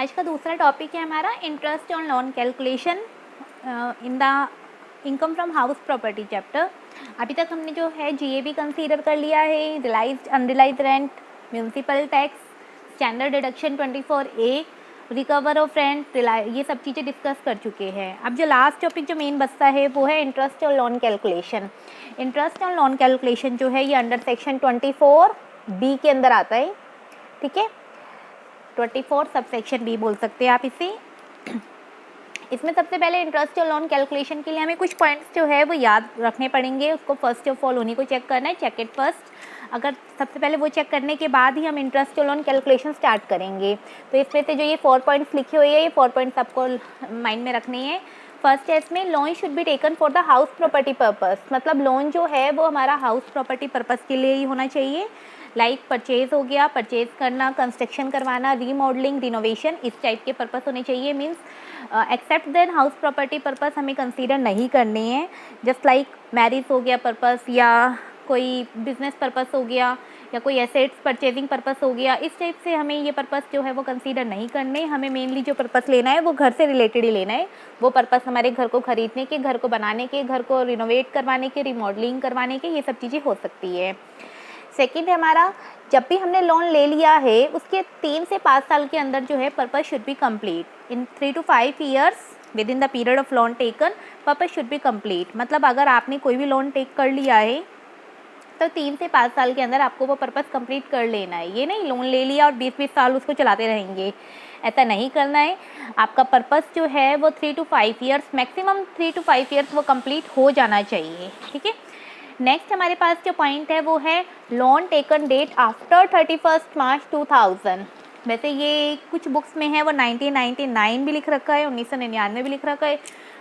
आज का दूसरा टॉपिक है हमारा interest on loan calculation in the income from house property chapter. अभी तक हमने जो है जीएबी कंसीडर कर लिया है, realised unrealised rent, municipal tax, standard deduction 24A, recover of rent, ये सब चीज़ें डिस्कस कर चुके हैं। अब जो लास्ट टॉपिक जो मेन बचता है वो है interest on loan calculation. Interest on loan calculation जो है ये अंडर सेक्शन 24B के अंदर आता है, ठीक है। 24 सब सेक्शन बी बोल सकते हैं आप इसे। इसमें सबसे पहले इंटरेस्ट और लोन कैलकुलेशन के लिए हमें कुछ पॉइंट्स जो है वो याद रखने पड़ेंगे। उसको फर्स्ट ऑफ ऑल उन्हीं को चेक करना है, चेक इट फर्स्ट। अगर सबसे पहले वो चेक करने के बाद ही हम इंटरेस्ट और लोन कैलकुलेशन स्टार्ट करेंगे। तो इसमें से जो ये 4 पॉइंट्स लिखे हुए हैं, ये 4 पॉइंट्स आपको माइंड में रखने हैं। फर्स्ट है इसमें loan should be taken for the house property purpose, मतलब लोन जो है वो हमारा हाउस प्रॉपर्टी पर्पस के लिए ही होना चाहिए। लाइक परचेज हो गया, परचेज करना, कंस्ट्रक्शन करवाना, रीमॉडलिंग, रिनोवेशन, इस टाइप के पर्पस होने चाहिए। Means except then house property purpose हमें कंसीडर नहीं करने हैं। जस्ट लाइक मैरिज हो गया पर्पस, या कोई बिजनेस पर्पस हो गया, या कोई एसेट्स परचेजिंग पर्पस हो गया, इस टाइप से हमें ये पर्पस जो है वो कंसीडर नहीं करने। हमें मेनली जो पर्पस लेना है वो घर से रिलेटेड ही लेना है। वो पर्पस हमारे घर को खरीदने के, घर को बनाने के, घर को रिनोवेट करवाने के, रिमॉडलिंग करवाने के, ये सब चीज़ें हो सकती है। सेकंड है हमारा, जब भी हमने लोन ले लिया है उसके 3 से 5 साल के अंदर जो है purpose should be complete. In 3 to 5 years with in the period of loan taken purpose should be complete. मतलब अगर आपने कोई भी लोन टेक कर लिया है तो 3 से 5 साल के अंदर आपको वो पर्पस कंप्लीट कर लेना है। ये नहीं लोन ले लिया और 20-20 साल उसको चलाते रहेंगे, ऐसा नहीं करना है। आपका पर्पस जो है वो 3 to 5 years, maximum 3 to 5 years वो कंप्लीट हो जाना चाहिए, ठीक है। नेक्स्ट हमारे पास जो पॉइंट है वो है लोन टेकन डेट आफ्टर 31 मार्च 2000। वैसे ये कुछ बुक्स में है वो 1999 भी लिख रखा है, 1999 भी लिख रखा है।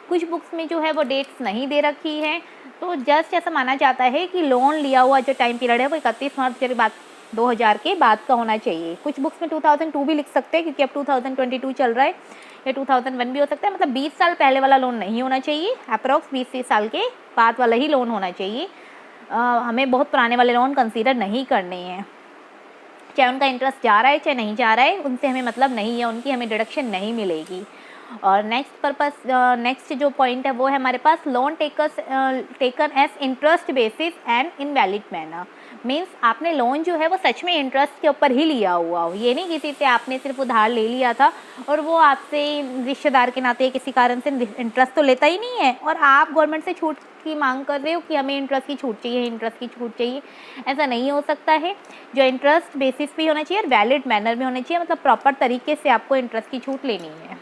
कुछ बुक्स में जो है वो डेट्स नहीं दे रखी है। तो जस्ट ऐसा माना जाता है कि लोन लिया हुआ जो टाइम पीरियड है वो 31 मार्च के बाद 2000 के बाद का होना चाहिए। कुछ बुक्स में 2002 भी लिख सकते हैं क्योंकि अब 2022 चल रहा है, या 2001 भी हो सकता है। मतलब 20 साल पहले वाला लोन नहीं होना चाहिए, अप्रॉक्स 20 साल के बाद वाला ही लोन होना चाहिए। हमें बहुत पुराने वाले लोन कंसीडर नहीं करने हैं। चाहे उनका इंटरेस्ट जा रहा है चाहे नहीं जा रहा है, उनसे हमें मतलब नहीं है, उनकी हमें डिडक्शन नहीं मिलेगी। और नेक्स्ट जो पॉइंट है वो है हमारे पास loan taken as interest basis and in valid manner. Means आपने लोन जो है वो सच में इंटरेस्ट के ऊपर ही लिया हुआ हो। ये नहीं किसी से आपने सिर्फ उधार ले लिया था और वो आपसे रिश्तेदार के नाते किसी कारण से इंटरेस्ट तो लेता ही नहीं है और आप गवर्नमेंट से छूट की मांग कर रहे हो कि हमें इंटरेस्ट की छूट चाहिए, इंटरेस्ट की छूट चाहिए। ऐसा नहीं हो सकता है। जो इंटरेस्ट बेसिस भी होना चाहिए और वैलिड मैनर भी होना चाहिए, मतलब प्रॉपर तरीके से आपको इंटरेस्ट की छूट लेनी है।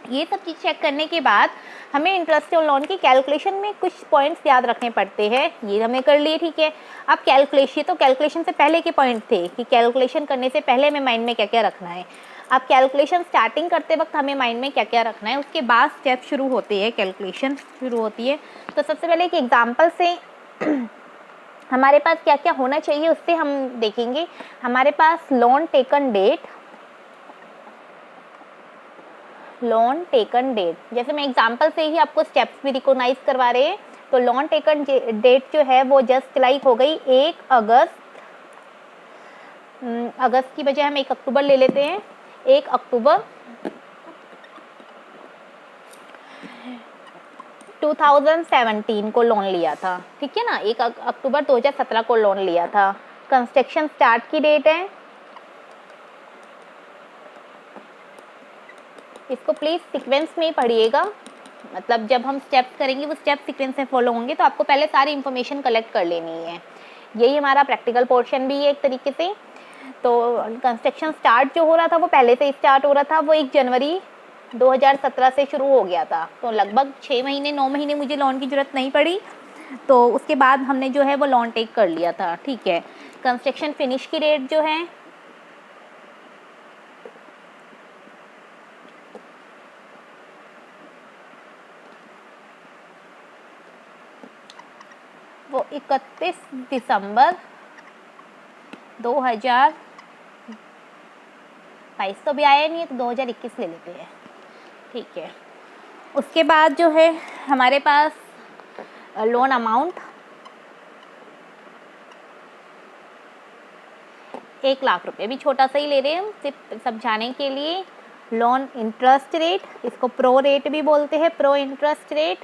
ये सब चीज़ चेक करने के बाद हमें इंटरेस्ट और लोन की कैलकुलेशन में कुछ पॉइंट्स याद रखने पड़ते हैं। ये हमने कर लिए, ठीक है। अब कैलकुलेशन से पहले के पॉइंट थे कि कैलकुलेशन करने से पहले हमें माइंड में क्या क्या रखना है। अब कैलकुलेशन स्टार्टिंग करते वक्त हमें माइंड में क्या क्या रखना है, उसके बाद स्टेप शुरू होते हैं, कैलकुलेशन शुरू होती है। तो सबसे पहले एक एग्जाम्पल से हमारे पास क्या क्या होना चाहिए उससे हम देखेंगे। हमारे पास लोन टेकन डेट, जैसे मैं एग्जांपल से ही आपको स्टेप्स भी रिकॉग्नाइज करवा रहे हैं। तो लोन टेकन डेट जो है वो जस्ट लाइक हो गई 1 अगस्त की बजाय हम 1 अक्टूबर ले लेते हैं। 1 अक्टूबर 2017 को लोन लिया था, ठीक है ना। 1 अक्टूबर 2017 को लोन लिया था। कंस्ट्रक्शन स्टार्ट की डेट है, इसको प्लीज़ सीक्वेंस में ही पढ़िएगा। मतलब जब हम स्टेप्स करेंगे वो स्टेप सीक्वेंस में फॉलो होंगे, तो आपको पहले सारी इन्फॉर्मेशन कलेक्ट कर लेनी है। यही हमारा प्रैक्टिकल पोर्शन भी है एक तरीके से। तो कंस्ट्रक्शन स्टार्ट जो हो रहा था वो पहले से स्टार्ट हो रहा था, वो 1 जनवरी 2017 से शुरू हो गया था। तो लगभग 6 महीने 9 महीने मुझे लोन की ज़रूरत नहीं पड़ी। तो उसके बाद हमने जो है वो लोन टेक कर लिया था, ठीक है। कंस्ट्रक्शन फिनिश की डेट जो है वो 31 दिसंबर 2022 तो भी आया नहीं है, तो 2021 ले लेते हैं, ठीक है। उसके बाद जो है हमारे पास लोन अमाउंट 1 लाख रुपए, भी छोटा सा ही ले रहे हैं हम सिर्फ समझाने के लिए। लोन इंटरेस्ट रेट, इसको प्रो रेट भी बोलते हैं, pro interest rate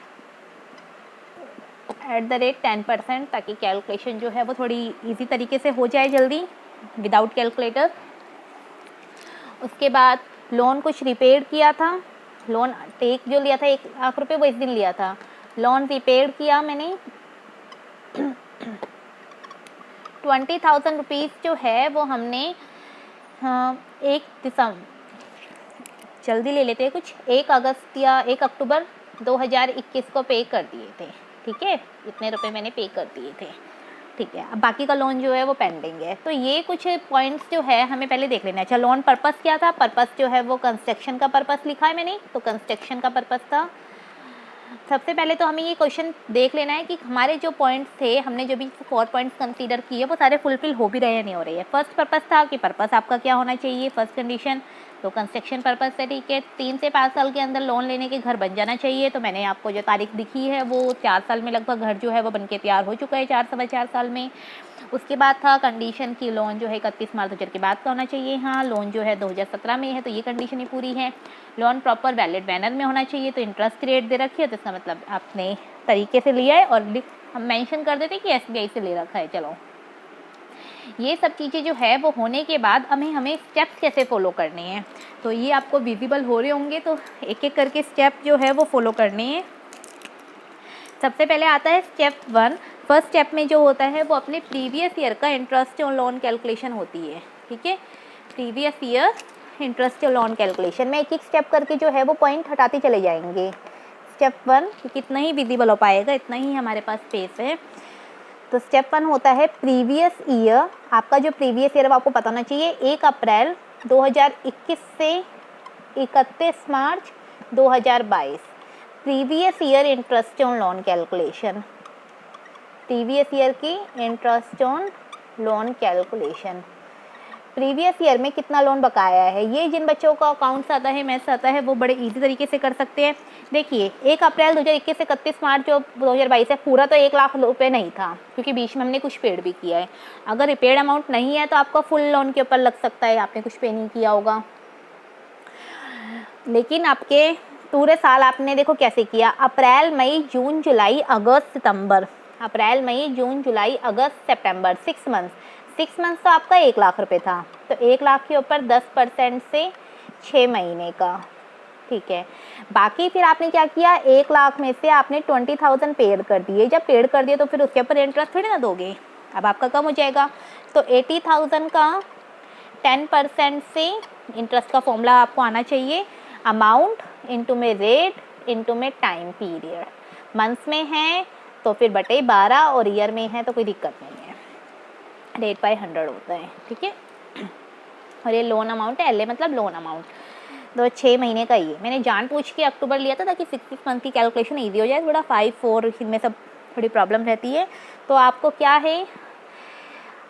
at the rate 10%, ताकि कैलकुलेशन जो है वो थोड़ी इजी तरीके से हो जाए जल्दी विदाउट कैलकुलेटर। उसके बाद लोन कुछ रिपेड किया था, लोन टेक जो लिया था 1 लाख रुपए वो इस दिन लिया था, लोन रिपेड किया मैंने 20,000 रुपीज़ जो है वो हमने 1 दिसंबर, जल्दी ले लेते हैं कुछ, 1 अगस्त या 1 अक्टूबर 2021 को पे कर दिए थे, ठीक है, इतने रुपए मैंने पे कर दिए थे, ठीक है। अब बाकी का लोन जो है वो पेंडिंग है। तो ये कुछ पॉइंट्स जो है हमें पहले देख लेना है। अच्छा, लोन पर्पस क्या था? पर्पस जो है वो कंस्ट्रक्शन का पर्पस लिखा है मैंने, तो कंस्ट्रक्शन का पर्पस था। सबसे पहले तो हमें ये क्वेश्चन देख लेना है कि हमारे जो पॉइंट्स थे, हमने जो भी 4 पॉइंट्स कंसीडर किए वो सारे फुलफिल हो भी रहे हैं नहीं हो रही है। फर्स्ट पर्पस था कि पर्पस आपका क्या होना चाहिए, फर्स्ट कंडीशन, तो कंस्ट्रक्शन पर्पस है, ठीक है। 3 से 5 साल के अंदर लोन लेने के घर बन जाना चाहिए, तो मैंने आपको जो तारीख दिखी है वो 4 साल में लगभग घर जो है वो बन के तैयार हो चुका है, 4 सवा 4 साल में। उसके बाद था कंडीशन की लोन जो है 31 मार्च 2000 के बाद का होना चाहिए। हाँ, लोन जो है 2017 में है, तो ये कंडीशन ही पूरी है। लोन प्रॉपर वैलिड बैनर में होना चाहिए, तो इंटरेस्ट रेट दे रखी है, तो इसका मतलब आपने तरीके से लिया है, और हम मेंशन कर देते कि SBI से ले रखा है। चलो, ये सब चीज़ें जो है वो होने के बाद हमें स्टेप्स कैसे फॉलो करने हैं, तो ये आपको विजिबल हो रहे होंगे, तो एक एक करके स्टेप जो है वो फॉलो करने हैं। सबसे पहले आता है स्टेप 1। फर्स्ट स्टेप में जो होता है वो अपने प्रीवियस ईयर का इंटरेस्ट ऑन लोन कैलकुलेशन होती है, ठीक है। Previous year interest on loan calculation में एक एक स्टेप करके जो है वो पॉइंट हटाते चले जाएंगे। स्टेप 1 कितना ही विजिबल हो पाएगा, इतना ही हमारे पास स्पेस है। तो स्टेप 1 होता है प्रीवियस ईयर। आपका जो प्रीवियस ईयर आपको पता होना चाहिए 1 अप्रैल 2021 से 31 March 2022। Previous year interest on loan calculation, previous year की interest on loan calculation, previous year में कितना लोन बकाया है। ये जिन बच्चों का अकाउंट्स आता है, मैथ्स आता है, वो बड़े इजी तरीके से कर सकते हैं। देखिए, 1 अप्रैल 2021 से 31 मार्च जो 2022 है, पूरा तो 1 लाख रुपए नहीं था, क्योंकि बीच में हमने कुछ पेड भी किया है। अगर रिपेड अमाउंट नहीं है तो आपका फुल लोन के ऊपर लग सकता है, आपने कुछ पे नहीं किया होगा। लेकिन आपके पूरे साल आपने देखो कैसे किया, अप्रैल मई जून जुलाई अगस्त सितंबर, अप्रैल मई जून जुलाई अगस्त सितंबर, 6 मंथ्स तो आपका 1 लाख रुपए था, तो 1 लाख के ऊपर 10% से 6 महीने का, ठीक है। बाकी फिर आपने क्या किया, 1 लाख में से आपने 20,000 पेड कर दिए। जब पेड कर दिए तो फिर उसके ऊपर इंटरेस्ट थोड़ी ना दोगे, अब आपका कम हो जाएगा। तो 80,000 का 10% से इंटरेस्ट का फॉर्मूला आपको आना चाहिए, अमाउंट इंटू में रेट इंटू में टाइम पीरियड। मंथ्स में है तो फिर बटे 12, और ईयर में है तो कोई दिक्कत नहीं है, रेट बाय 100 होता है, ठीक है। और ये लोन अमाउंट है, LA मतलब लोन अमाउंट, तो 6 महीने का ही मैंने जान पूछ के अक्टूबर लिया था ताकि 6 मंथ की कैलकुलेशन ईजी हो जाए। थोड़ा 5, 4 इनमें सब थोड़ी प्रॉब्लम रहती है। तो आपको क्या है,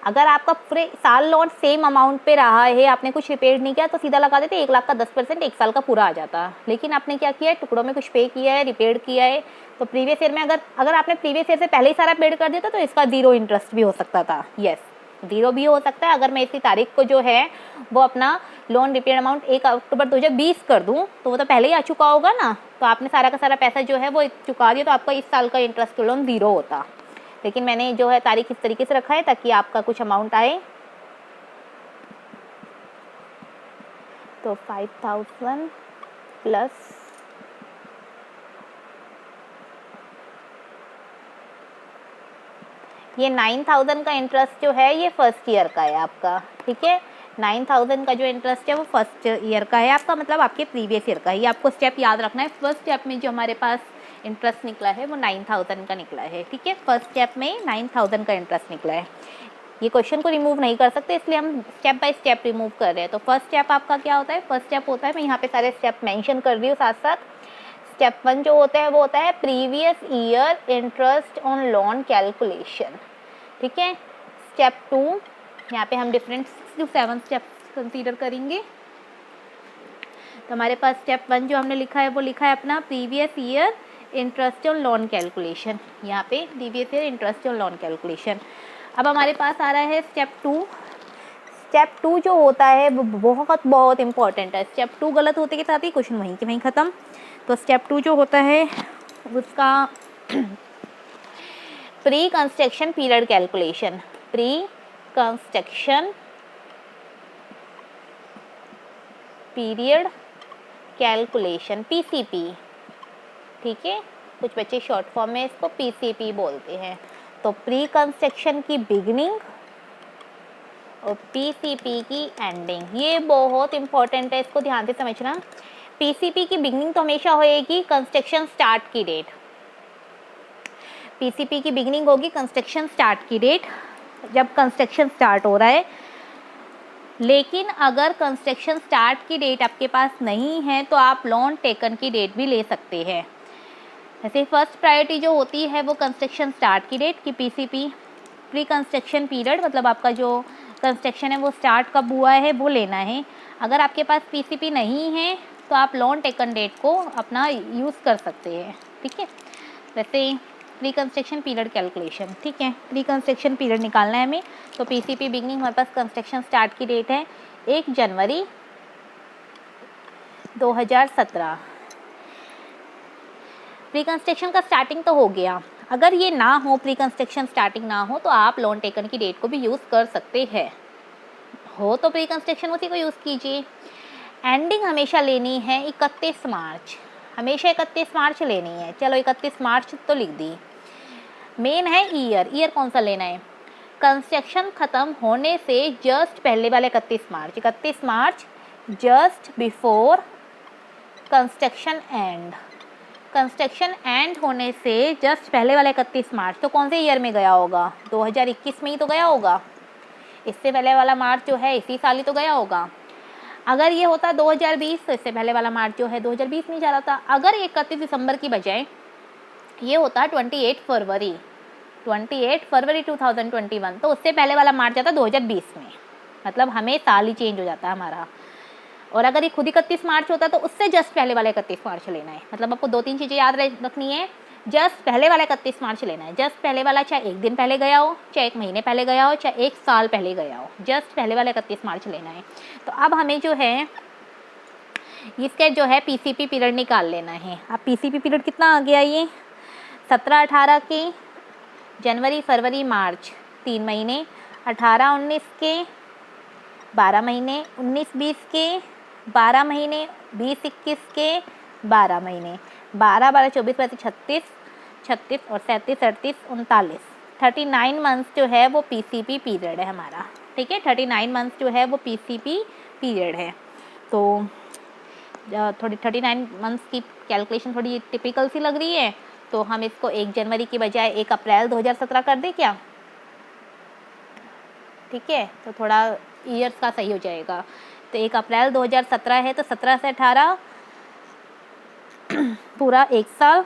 अगर आपका पूरे साल लोन सेम अमाउंट पे रहा है, आपने कुछ रिपेड नहीं किया, तो सीधा लगा देते 1 लाख का 10% 1 साल का पूरा आ जाता। लेकिन आपने क्या किया है, टुकड़ों में कुछ पे किया है, रिपेड किया है। तो प्रीवियस ईयर में अगर आपने प्रीवियस ईयर से पहले ही सारा पेड कर दिया था, तो इसका 0 इंटरेस्ट भी हो सकता था। यस, 0 भी हो सकता है। अगर मैं इसी तारीख को जो है वो अपना लोन रिपेड अमाउंट 1 अक्टूबर 2020 कर दूं, तो वो तो पहले ही आ चुका होगा ना, तो आपने सारा का सारा पैसा जो है वो चुका दिया, तो आपका इस साल का इंटरेस्ट लोन 0 होता। लेकिन मैंने जो है तारीख इस तरीके से रखा है ताकि आपका कुछ अमाउंट आए। तो 5,000 प्लस ये 9,000 का इंटरेस्ट जो है ये फर्स्ट ईयर का है आपका, ठीक है। 9,000 का जो इंटरेस्ट है वो फर्स्ट ईयर का है आपका, मतलब आपके प्रीवियस ईयर का है। ये आपको स्टेप याद रखना है। फर्स्ट स्टेप में जो हमारे पास इंटरेस्ट निकला है वो 9,000 का निकला है, ठीक है। फर्स्ट स्टेप में 9,000 का इंटरेस्ट निकला है। ये क्वेश्चन को रिमूव नहीं कर सकते, इसलिए हम स्टेप बाय स्टेप रिमूव कर रहे हैं। तो फर्स्ट स्टेप आपका क्या होता है, फर्स्ट स्टेप होता है, मैं यहाँ पे सारे स्टेप मेंशन कर रही हूँ साथ साथ। स्टेप 1 जो होता है वो होता है previous year interest on loan calculation, ठीक है। स्टेप 2 यहाँ पे हम डिफरेंट 6 to 7 स्टेप्स कंसीडर करेंगे। तो हमारे पास स्टेप 1 जो हमने लिखा है वो लिखा है अपना previous year interest on loan calculation, यहाँ पे previous year interest on loan calculation. अब हमारे पास आ रहा है स्टेप 2। स्टेप 2 जो होता है वो बहुत बहुत इंपॉर्टेंट है। स्टेप 2 गलत होते के साथ ही क्वेश्चन वहीं के वहीं ख़त्म। तो स्टेप 2 जो होता है उसका pre construction period calculation, pre construction period calculation, PCP, ठीक है, कुछ बच्चे शॉर्ट फॉर्म में इसको पीसीपी बोलते हैं। तो प्री कंस्ट्रक्शन की बिगिनिंग और पीसीपी की एंडिंग, ये बहुत इंपॉर्टेंट है, इसको ध्यान से समझना। पीसीपी की बिगिनिंग तो हमेशा होएगी कंस्ट्रक्शन स्टार्ट की डेट, पीसीपी की बिगिनिंग होगी कंस्ट्रक्शन स्टार्ट की डेट, जब कंस्ट्रक्शन स्टार्ट हो रहा है। लेकिन अगर कंस्ट्रक्शन स्टार्ट की डेट आपके पास नहीं है तो आप लोन टेकन की डेट भी ले सकते हैं। वैसे फर्स्ट प्रायोरिटी जो होती है वो कंस्ट्रक्शन स्टार्ट की डेट की पीसीपी, प्री कंस्ट्रक्शन पीरियड मतलब आपका जो कंस्ट्रक्शन है वो स्टार्ट कब हुआ है वो लेना है। अगर आपके पास पीसीपी नहीं है तो आप लोन टेकन डेट को अपना यूज़ कर सकते हैं, ठीक है। वैसे प्री कंस्ट्रक्शन पीरियड कैलकुलेशन, ठीक है, प्री कंस्ट्रक्शन पीरियड निकालना है हमें। तो पीसीपी बिगनिंग हमारे पास कंस्ट्रक्शन स्टार्ट की डेट है 1 जनवरी 2017। प्री कंस्ट्रक्शन का स्टार्टिंग तो हो गया, अगर ये ना हो, प्री कंस्ट्रक्शन स्टार्टिंग ना हो तो आप लोन टेकन की डेट को भी यूज़ कर सकते हैं। हो तो प्री कंस्ट्रक्शन उसी को यूज़ कीजिए। एंडिंग हमेशा लेनी है 31 मार्च, हमेशा 31 मार्च लेनी है। चलो 31 मार्च तो लिख दी। मेन है ईयर, ईयर कौन सा लेना है, कंस्ट्रक्शन ख़त्म होने से जस्ट पहले वाले 31 March, 31 March just before construction end, construction end होने से जस्ट पहले वाले 31 मार्च तो कौन से ईयर में गया होगा, 2021 में ही तो गया होगा। इससे पहले वाला मार्च जो है इसी साल ही तो गया होगा। अगर ये होता 2020 तो इससे पहले वाला मार्च जो है 2020 में जा रहा था। अगर 31 दिसंबर की बजाय ये होता 28 फरवरी 2021 तो उससे पहले वाला मार्च जाता 2020 में, मतलब हमें साल ही चेंज हो जाता है हमारा। और अगर ये खुद 31 मार्च होता तो उससे जस्ट पहले वाला 31 मार्च लेना है। मतलब आपको 2-3 चीज़ें याद रखनी है। जस्ट पहले वाला 31 मार्च लेना है। जस्ट पहले वाला चाहे 1 दिन पहले गया हो, चाहे 1 महीने पहले गया हो, चाहे 1 साल पहले गया हो, जस्ट पहले वाला 31 मार्च लेना है। तो अब हमें जो है इसके जो है पीसीपी पीरियड निकाल लेना है। अब पीसीपी पीरियड कितना आ गया, ये 17-18 के, जनवरी फरवरी मार्च 3 महीने, 18-19 के 12 महीने, 19-20 के 12 महीने, 20-21 के 12 महीने, 12-12-24-25 36 और 37-38 39, 39 मंथ्स जो है वो पीसीपी पीरियड है हमारा, ठीक है। 39 मंथ्स जो है वो पीसीपी पीरियड है। तो थोड़ी 39 मंथ्स की कैलकुलेशन थोड़ी टिपिकल सी लग रही है, तो हम इसको 1 जनवरी की बजाय 1 अप्रैल 2017 कर दें क्या, ठीक है। तो थोड़ा ईयर्स का सही हो जाएगा। तो 1 अप्रैल 2017 है तो 17 से 18 पूरा 1 साल,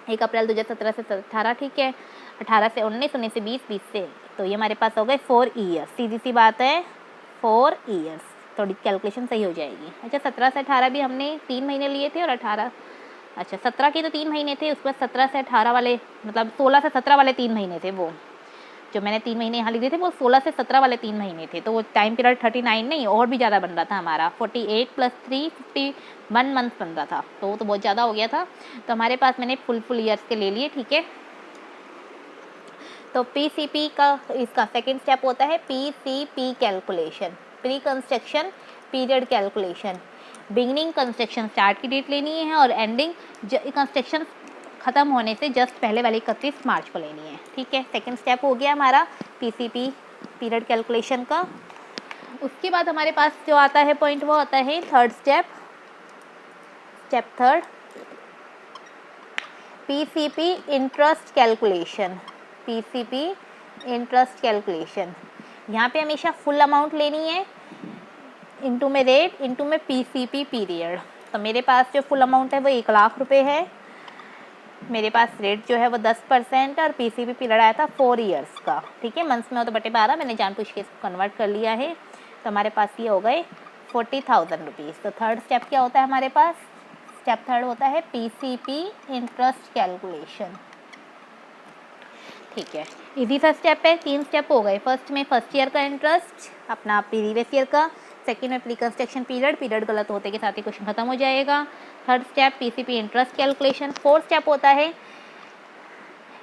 1 अप्रैल 2017 से 18, ठीक है। 18 से 19, 19 से 20, 20 से, तो ये हमारे पास हो गए 4 ईयर्स। सीधी सी बात है 4 ईयर्स, थोड़ी कैलकुलेशन सही हो जाएगी। अच्छा 17 से 18 भी हमने 3 महीने लिए थे और 18, अच्छा 17 के तो 3 महीने थे, उसके बाद 17 से 18 वाले मतलब 16 से 17 वाले 3 महीने थे। वो जो मैंने 3 महीने यहाँ लिखे थे वो 16 से 17 वाले 3 महीने थे। तो वो टाइम पीरियड 39 नहीं और भी ज़्यादा बन रहा था हमारा, 48 + 3 51 मंथ बन रहा था, तो वो तो बहुत ज़्यादा हो गया था। तो हमारे पास मैंने फुल ईयर्स के ले लिए, ठीक है। तो पीसीपी का इसका सेकेंड स्टेप होता है PCP calculation, pre construction period calculation. Beginning construction start की डेट लेनी है और एंडिंग कंस्ट्रक्शन ख़त्म होने से जस्ट पहले वाली 31 मार्च को लेनी है, ठीक है। सेकेंड स्टेप हो गया हमारा पीसीपी पीरियड कैलकुलेशन का। उसके बाद हमारे पास जो आता है पॉइंट वो आता है third step, step third PCP interest calculation, PCP interest calculation. यहाँ पे हमेशा फुल अमाउंट लेनी है, इंटू में रेट, इंटू में पीसीपी पीरियड। तो मेरे पास जो फुल अमाउंट है वो 1 लाख रुपए है, मेरे पास रेट जो है वो 10% और पीसीपी पीरियड आया था 4 ईयर्स का, ठीक है। मंथ्स में हो तो बटे 12, मैंने जानबूझ के इसको कन्वर्ट कर लिया है। तो हमारे पास ये हो गए 40,000 रुपीज़। तो थर्ड स्टेप क्या होता है हमारे पास, स्टेप थर्ड होता है पीसीपी इंटरेस्ट कैलकुलेशन। ठीक है, इजी सा स्टेप है, 3 स्टेप हो गए। फर्स्ट में फर्स्ट ईयर का इंटरेस्ट अपना प्रीवियस ईयर का, सेकंड में प्री कंस्ट्रक्शन पीरियड गलत होते के साथ ही क्वेश्चन खत्म हो जाएगा। Third step PCP interest calculation. Fourth step होता है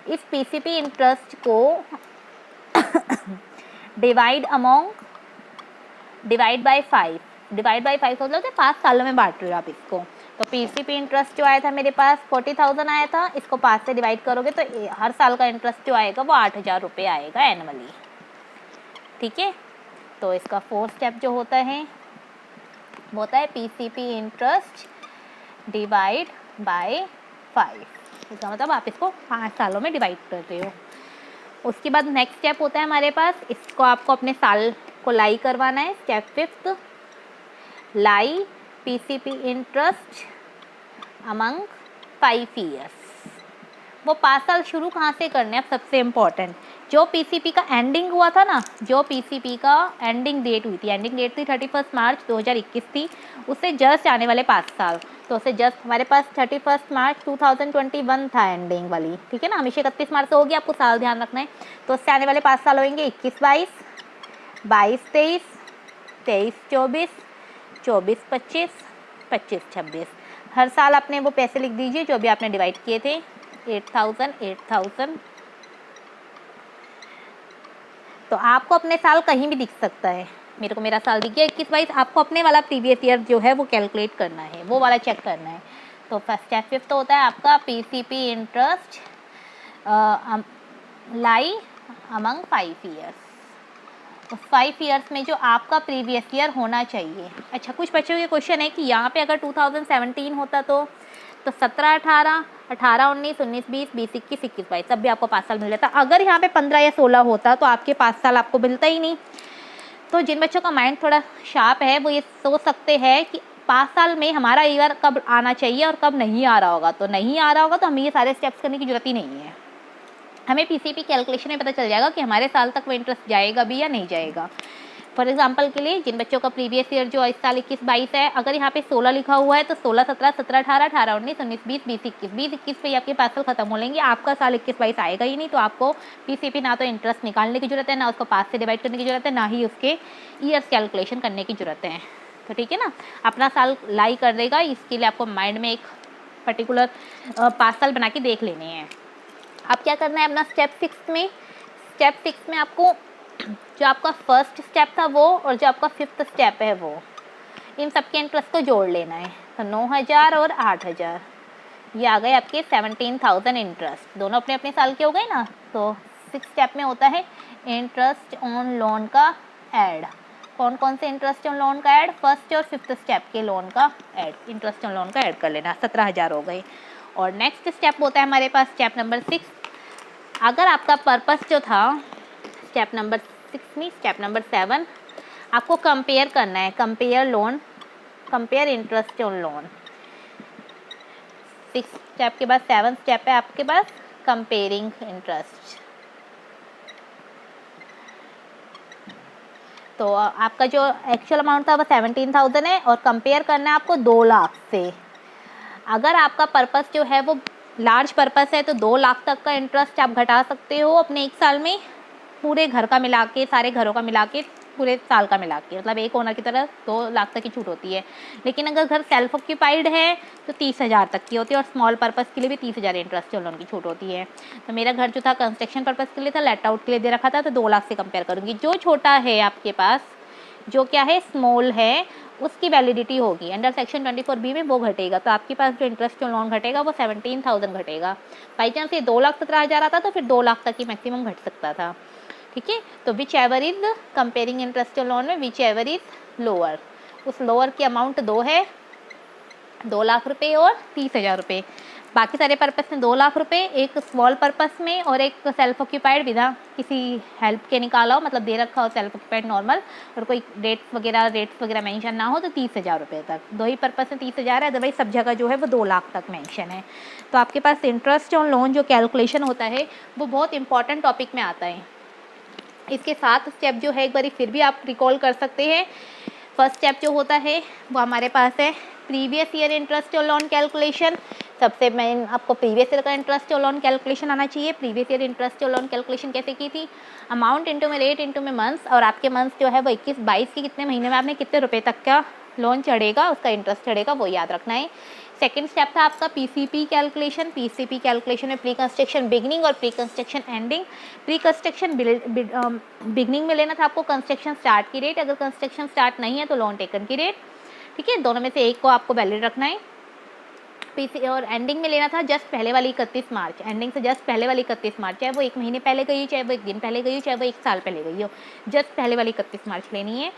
इस पीसीपी इंटरेस्ट को डिवाइड बाय 5, डिवाइड बाय 5 मतलब 5 सालों में बांट रहे हो आप इसको। तो पीसीपी इंटरेस्ट जो आया था मेरे पास 40,000 आया था, इसको 5 से डिवाइड करोगे तो हर साल का इंटरेस्ट जो आएगा वो 8,000 रुपये आएगा एनुअली। ठीक है, तो इसका फोर्थ स्टेप जो होता है वो होता है पीसीपी इंटरेस्ट डिवाइड बाय 5। इसका मतलब आप इसको 5 सालों में डिवाइड कर रहे हो। उसके बाद नेक्स्ट स्टेप होता है हमारे पास, इसको आपको अपने साल को लाई करवाना है। स्टेप फिफ्थ, लाई पीसीपी इंटरेस्ट अमंग 5 ईयर्स। वो 5 साल शुरू कहाँ से करने हैं, अब सबसे इम्पोर्टेंट जो पीसीपी का एंडिंग हुआ था ना, जो पीसीपी का एंडिंग डेट हुई थी, एंडिंग डेट थी 31 मार्च 2021 थी, उससे जस्ट आने वाले 5 साल। तो उससे जस्ट हमारे पास 31 मार्च 2021 था एंडिंग वाली, ठीक है ना, हमेशा 31 मार्च से होगी, आपको साल ध्यान रखना है। तो उससे आने वाले 5 साल होंगे 21-22, 22-23, 23-24, 24-25, 25-26। हर साल आपने वो पैसे लिख दीजिए जो भी आपने डिवाइड किए थे, 8,000 8,000। तो आपको अपने साल कहीं भी दिख सकता है, मेरे को मेरा साल दिख गया 21-22, आपको अपने वाला प्रीवियस ईयर जो है वो कैलकुलेट करना है, वो वाला चेक करना है। तो फर्स्ट स्टेप फिफ्थ होता है आपका पीसीपी इंटरेस्ट लाई अमंग 5 ईयर्स। तो 5 ईयर्स में जो आपका प्रीवियस ईयर होना चाहिए। अच्छा, कुछ बच्चों के क्वेश्चन है कि यहाँ पे अगर 2017 होता तो 17 18, 18 19, 19 20, 20 21, 21 22 तब भी आपको 5 साल मिल जाता। अगर यहाँ पे 15 या 16 होता तो आपके 5 साल आपको मिलता ही नहीं। तो जिन बच्चों का माइंड थोड़ा शार्प है वो ये सोच सकते हैं कि 5 साल में हमारा ईयर कब आना चाहिए और कब नहीं आ रहा होगा। तो नहीं आ रहा होगा तो हमें ये सारे स्टेप्स करने की जरूरत ही नहीं है, हमें पीसीपी कैलकुलेशन में पता चल जाएगा कि हमारे साल तक वो इंटरेस्ट जाएगा भी या नहीं जाएगा। फॉर एग्जांपल के लिए जिन बच्चों का प्रीवियस ईयर जो इस साल 21-22 है, अगर यहाँ पे 16 लिखा हुआ है तो 16 17, 17 18, 18 19, 19 20, 20 21, 20 21 पे आपके 5 साल खत्म हो लेंगे, आपका साल 21-22 आएगा ही नहीं। तो आपको पीसीपी ना तो इंटरेस्ट निकालने की जरूरत है, ना उसको 5 से डिवाइड करने की जरूरत है, ना ही उसके ईयर्स कैलकुलेशन करने की जरूरत है। तो ठीक है ना, अपना साल लाई कर देगा। इसके लिए आपको माइंड में एक पर्टिकुलर 5 साल बना के देख लेने हैं। अब क्या करना है अपना स्टेप 6 में आपको जो आपका फर्स्ट स्टेप था वो और जो आपका 5th स्टेप है वो, इन सब के इंटरेस्ट को जोड़ लेना है। तो 9,000 और 8,000 ये आ गए आपके 17,000 इंटरेस्ट, दोनों अपने अपने साल के हो गए ना। तो 6 स्टेप में होता है इंटरेस्ट ऑन लोन का ऐड। कौन कौन से इंटरेस्ट ऑन लोन का ऐड, फर्स्ट और 5th स्टेप के लोन का ऐड, इंटरेस्ट ऑन लोन का ऐड कर लेना, 17,000 हो गए। और नेक्स्ट स्टेप होता है हमारे पास स्टेप नंबर 6। अगर आपका पर्पस जो था स्टेप नंबर 6 में, स्टेप नंबर 7 आपको कंपेयर करना है, compare interest on loan. 6 step के बाद 7 स्टेप है आपके पास कंपेयरिंग इंटरेस्ट। तो आपका जो एक्चुअल अमाउंट था वो 17,000 है और कंपेयर करना है आपको 2 लाख से। अगर आपका पर्पस जो है वो लार्ज पर्पस है तो 2 लाख तक का इंटरेस्ट आप घटा सकते हो अपने 1 साल में, पूरे घर का मिला के, सारे घरों का मिला के, पूरे साल का मिला के, मतलब एक ओनर की तरह 2 लाख तक की छूट होती है। लेकिन अगर घर सेल्फ ऑक्यूपाइड है तो 30,000 तक की होती है और स्मॉल पर्पस के लिए भी 30,000 इंटरेस्ट लोन की छूट होती है। तो मेरा घर जो था कंस्ट्रक्शन पर्पस के लिए था, लेट आउट के लिए दे रखा था, तो 2 लाख से कंपेयर करूँगी। जो छोटा है आपके पास, जो क्या है स्मॉल है, उसकी वैलिडिटी होगी अंडर सेक्शन 24B में, वो घटेगा। तो आपके पास जो इंटरेस्ट लोन घटेगा वो 17,000 घटेगा। बाई चांस ये 2,17,000 आता तो फिर 2 लाख तक ही मैक्सिमम घट सकता था। ठीक है, तो which ever is comparing interest loan में विच एवर इज लोअर, उस लोअर की अमाउंट 2 है, 2 लाख रुपए और 30,000 रुपये। बाकी सारे पर्पस में 2 लाख रुपए, एक स्मॉल पर्पस में और एक सेल्फ ऑक्यूपाइड बिना किसी हेल्प के निकाला हो, मतलब दे रखा हो सेल्फ ऑक्यूपाइड नॉर्मल, और कोई रेट्स वगैरह मेंशन ना हो तो 30,000 रुपये तक। 2 ही पर्पस में 30,000 है, अदरवाइज सब जगह जो है वो 2 लाख तक मेंशन है। तो आपके पास इंटरेस्ट ऑन लोन जो कैलकुलेशन होता है वो बहुत इंपॉर्टेंट टॉपिक में आता है। इसके 7 स्टेप जो है एक बारी फिर भी आप रिकॉल कर सकते हैं। फर्स्ट स्टेप जो होता है वो हमारे पास है प्रीवियस ईयर इंटरेस्ट और लोन कैलकुलेशन। सबसे मेन आपको प्रीवियस ईयर का इंटरेस्ट और लोन कैलकुलेशन आना चाहिए। प्रीवियस ईयर इंटरेस्ट और लोन कैलकुलेशन कैसे की थी, अमाउंट इंटू में रेट इंटू में मंथ्स, और आपके मंथ्स जो है वो 21-22 की कितने महीने में आपने कितने रुपए तक का लोन चढ़ेगा, उसका इंटरेस्ट चढ़ेगा, वो याद रखना है। सेकंड स्टेप था आपका पीसीपी कैलकुलेशन। पीसीपी कैलकुलेशन में प्री कंस्ट्रक्शन बिगनिंग और pre construction ending. Pre construction beginning में लेना था आपको कंस्ट्रक्शन स्टार्ट की रेट, अगर कंस्ट्रक्शन स्टार्ट नहीं है तो लोन टेकन की रेट, ठीक है, दोनों में से एक को आपको वैलिड रखना है। पीसी और एंडिंग में लेना था जस्ट पहले वाली 31 मार्च, एंडिंग से जस्ट पहले वाली 31 मार्च, चाहे वो 1 महीने पहले गई हो, चाहे वो 1 दिन पहले गई हो, चाहे वो 1 साल पहले गई हो, जस्ट पहले वाली 31 मार्च लेनी है।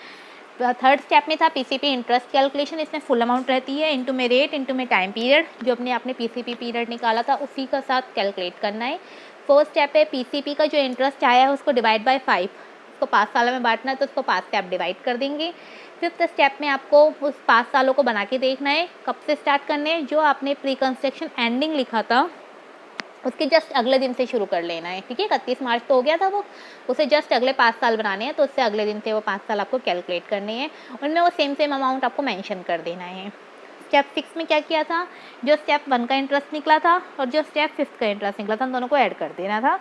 थर्ड स्टेप में था पीसीपी इंटरेस्ट कैलकुलेशन। इसमें फुल अमाउंट रहती है इंटू में रेट इंटू में टाइम पीरियड, जो अपने आपने पीसीपी पीरियड निकाला था उसी का साथ कैलकुलेट करना है। फोर्थ स्टेप है पीसीपी का जो इंटरेस्ट आया है उसको डिवाइड बाय 5, उसको 5 सालों में बांटना है तो उसको 5 से आप डिवाइड कर देंगे। फिफ्थ स्टेप में आपको उस 5 सालों को बना के देखना है कब से स्टार्ट करने हैं, जो आपने प्री कंस्ट्रक्शन एंडिंग लिखा था उसके जस्ट अगले दिन से शुरू कर लेना है, ठीक है। 31 मार्च तो हो गया था वो, उसे जस्ट अगले 5 साल बनाने हैं तो उससे अगले दिन से वो 5 साल आपको कैलकुलेट करने हैं, उनमें वो सेम अमाउंट आपको मेंशन कर देना है। स्टेप 6 में क्या किया था, जो स्टेप 1 का इंटरेस्ट निकला था और जो स्टेप 5 का इंटरेस्ट निकला था उन दोनों को ऐड कर देना था।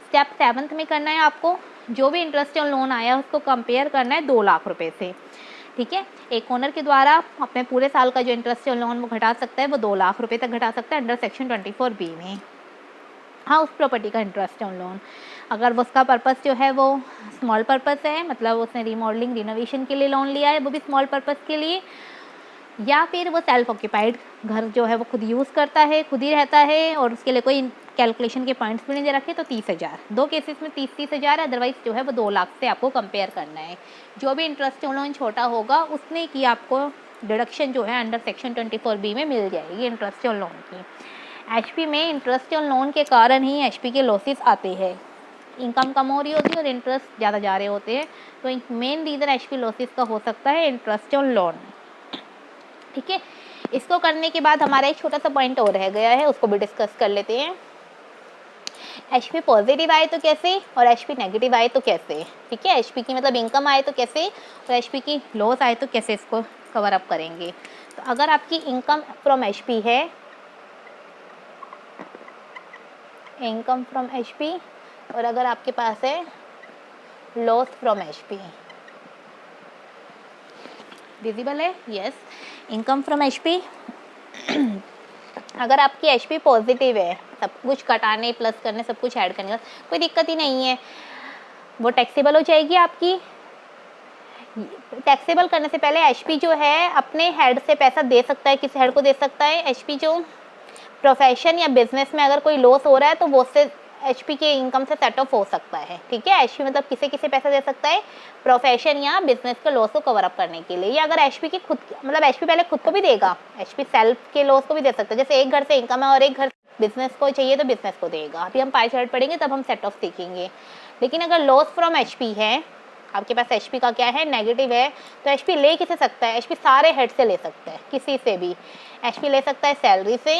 स्टेप 7 में करना है आपको जो भी इंटरेस्ट और लोन आया उसको कंपेयर करना है 2 लाख रुपये से, ठीक है। एक ओनर के द्वारा अपने पूरे साल का जो इंटरेस्ट और लोन वो घटा सकता है, वो 2 लाख रुपये तक घटा सकता है अंडर सेक्शन 24B में। हाउस प्रॉपर्टी का इंटरेस्ट ऑन लोन, अगर वो उसका पर्पस जो है वो स्मॉल पर्पस है, मतलब उसने रिमॉडलिंग रिनोवेशन के लिए लोन लिया है वो भी स्मॉल पर्पस के लिए, या फिर वो सेल्फ ऑक्यूपाइड घर जो है वो खुद यूज़ करता है, खुद ही रहता है और उसके लिए कोई कैलकुलेशन के पॉइंट्स भी नहीं दे रखे, तो 30,000। 2 केसेस में 30,000 है, अदरवाइज जो है वो 2 लाख से आपको कंपेयर करना है। जो भी इंटरेस्ट ऑन लोन छोटा होगा उसने की आपको डिडक्शन जो है अंडर सेक्शन 24B में मिल जाएगी इंटरेस्ट ऑन लोन की। एचपी में इंटरेस्ट ऑन लोन के कारण ही एचपी के लॉसेस आते हैं, इनकम कम हो रही होती है और इंटरेस्ट ज़्यादा जा रहे होते हैं, तो मेन रीज़न एचपी लॉसेस का हो सकता है इंटरेस्ट ऑन लोन, ठीक है। इसको करने के बाद हमारा एक छोटा सा पॉइंट और रह गया है, उसको भी डिस्कस कर लेते हैं। एचपी पॉजिटिव आए तो कैसे और एचपी नेगेटिव आए तो कैसे, ठीक है। एचपी की मतलब इनकम आए तो कैसे और एचपी की लॉस आए तो कैसे, इसको कवर अप करेंगे। तो अगर आपकी इनकम फ्रॉम एचपी है, इनकम फ्रॉम एचपी, और अगर आपके पास है लॉस फ्रॉम एचपी, विजिबल है, यस। इनकम फ्रॉम एचपी अगर आपकी एचपी पॉजिटिव है, सब कुछ कटाने प्लस करने सब कुछ ऐड करने का कोई दिक्कत ही नहीं है, वो टैक्सेबल हो जाएगी आपकी। टैक्सेबल करने से पहले एचपी जो है अपने हेड से पैसा दे सकता है, किस हेड को दे सकता है, एचपी जो प्रोफेशन या बिजनेस में अगर कोई लॉस हो रहा है तो वो से एचपी के इनकम से सेट ऑफ हो सकता है, ठीक है। एचपी मतलब किसे पैसा दे सकता है, प्रोफेशन या बिजनेस के लॉस को कवर अप करने के लिए, या अगर एचपी की खुद मतलब एचपी पहले खुद को भी देगा, एचपी सेल्फ के लॉस को भी दे सकता है। जैसे एक घर से इनकम है और एक घर बिजनेस को चाहिए तो बिजनेस को देगा, अभी हम पाई चार्ट पढ़ेंगे तब हम सेट ऑफ सीखेंगे। लेकिन अगर लॉस फ्रॉम एचपी है, आपके पास एचपी का क्या है, नेगेटिव है, तो एचपी ले किसे सकता है, एचपी सारे हेड से ले सकता है, किसी से भी। एचपी ले सकता है सैलरी से,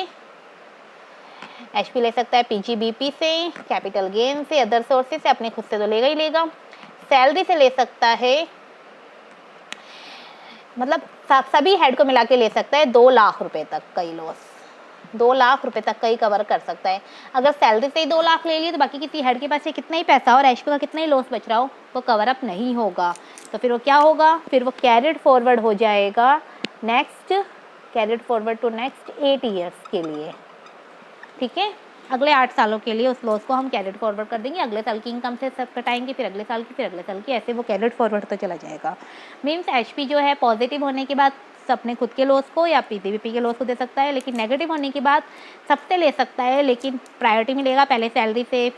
एचपी ले सकता है पीजीबीपी से, कैपिटल गेन से, अदर सोर्सेज से, अपने खुद से तो लेगा ही लेगा। सैलरी से ले सकता है, मतलब सभी हेड को मिला के ले सकता है 2 लाख रुपए तक का ही लॉस, 2 लाख रुपए तक का ही कवर कर सकता है। अगर सैलरी से ही 2 लाख ले लिए तो बाकी किसी हेड के पास से कितना ही पैसा और एचपी का कितना ही लॉस बच रहा हो वो कवर अप नहीं होगा, तो फिर वो क्या होगा, फिर वो कैरिड फॉरवर्ड हो जाएगा next, carried forward to next 8 years के लिए, ठीक है। अगले 8 सालों के लिए उस लॉस को हम कैरिड फॉरवर्ड कर देंगे, अगले साल की इनकम से सब कटाएंगे, फिर अगले साल की, फिर अगले साल की, ऐसे वो कैरिड फॉरवर्ड तो चला जाएगा। मीन्स एचपी जो है पॉजिटिव होने के बाद अपने खुद के लॉस को या पीजीबीपी के लॉस को दे सकता है, लेकिन नेगेटिव होने के बाद सबसे ले सकता है, लेकिन प्रायोरिटी मिलेगा पहले सैलरी से,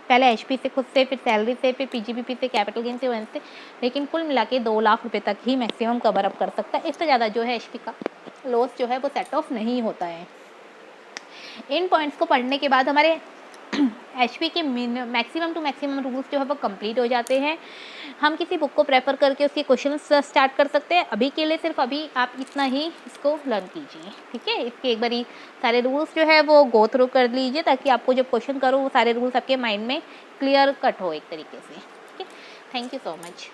पहले एचपी से खुद से, फिर सैलरी से, फिर पीजीबीपी से, कैपिटल गेन से, वन से, लेकिन कुल मिला के 2 लाख रुपये तक ही मैक्सिमम कवर अप कर सकता है। इससे ज़्यादा जो है एचपी का लॉस जो है वो सेट ऑफ नहीं होता है। इन पॉइंट्स को पढ़ने के बाद हमारे एचपी के मैक्सिमम टू मैक्सिमम रूल्स जो है वो कंप्लीट हो जाते हैं। हम किसी बुक को प्रेफर करके उसके क्वेश्चन स्टार्ट कर सकते हैं। अभी के लिए सिर्फ अभी आप इतना ही इसको लर्न कीजिए, ठीक है। इसके एक बारी सारे रूल्स जो है वो गो थ्रू कर लीजिए ताकि आपको जब क्वेश्चन करो वो सारे रूल्स आपके माइंड में क्लियर कट हो एक तरीके से, ठीक है। Thank you so much.